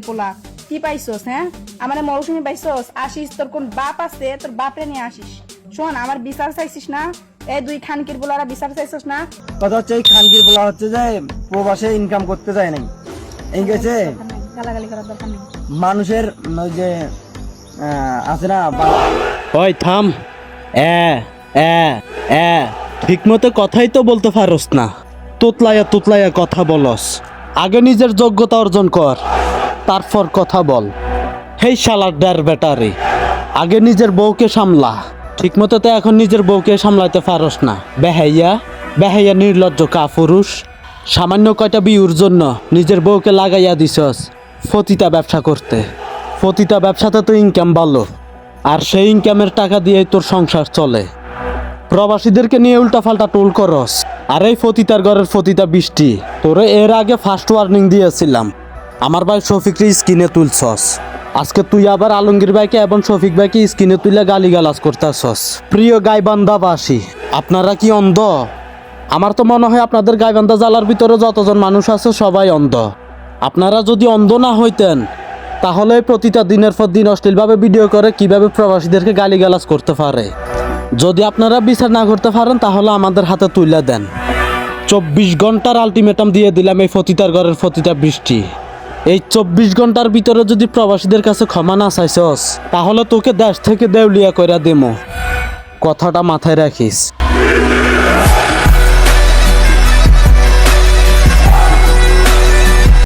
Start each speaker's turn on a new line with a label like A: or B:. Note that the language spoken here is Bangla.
A: পোলা কি পাইছস? হ্যাঁ, আমার মৌসুমি পাইছস? আসিস, তোর কোন বাপ আছে? তোর বাপরে নিয়ে আসিস। শোন, আমার বিচার চাইছিস না? এই দুই খানকির পোলারা বিচার চাইছস না?
B: কথা হচ্ছে এই খানকির বলা হচ্ছে যে প্রবাসে ইনকাম করতে যায় নাই, এই গেছে
A: গালাগালি করার দরকার নেই।
B: মানুষের ওই যে আছে না
C: ওই থাম। ঠিক মতো কথাই তো বলতে পারস না, তুতলাইয়া তুতলাইয়া কথা বলস। আগে নিজের যোগ্যতা অর্জন কর, তারপর কথা বল। হেই শালার ডার ব্যাটারি, আগে নিজের বউকে সামলা। ঠিক মতো তো এখন নিজের বউকে সামলাইতে পারস না। বেহাইয়া বেহাইয়া নির্লজ্জ কাপুরুষ। সামান্য কয়টা বিউর জন্য নিজের বউকে লাগাইয়া দিছস ফতিতা ব্যবসা করতে। ফতিতা ব্যবসাতে তো ইনকাম ভালো, আর সেই ইনকামের টাকা দিয়েই তোর সংসার চলে। প্রবাসীদেরকে নিয়ে উল্টাপাল্টা টোল করস। আর এই ফতিতার ঘরের ফতিতা বৃষ্টি, তোরে এর আগে ফার্স্ট ওয়ার্নিং দিয়েছিলাম। আমার ভাই শফিককে স্কিনে তুলছস, আজকে তুই আবার আলমগীর ভাইকে এবং শফিক ভাইকে স্কিনে তুলে গালিগালাজ করতেছস। প্রিয় গাইবান্ধাবাসী, আপনারা কি অন্ধ? আমার তো মনে হয় আপনাদের গাইবান্ধা জেলার ভিতরে যতজন মানুষ আছে সবাই অন্ধ। আপনারা যদি অন্ধ না হইতেন তাহলে প্রতিটা দিনের পর দিন অশ্লীলভাবে ভিডিও করে কিভাবে প্রবাসীদেরকে গালিগালাজ করতে পারে। যদি আপনারা বিচার না করতে পারেন তাহলে আমাদের হাতে তুলে দেন। 24 ঘন্টার আলটিমেটাম দিয়ে দিলাম এই ফতিতার ঘরের ফতিতা বৃষ্টি। এই 24 ঘন্টার ভিতরে যদি প্রবাসীদের কাছে ক্ষমা না চাইছস তাহলে তোকে দেশ থেকে দেউলিয়া কইরা দেমো। কথাটা মাথায় রাখিস।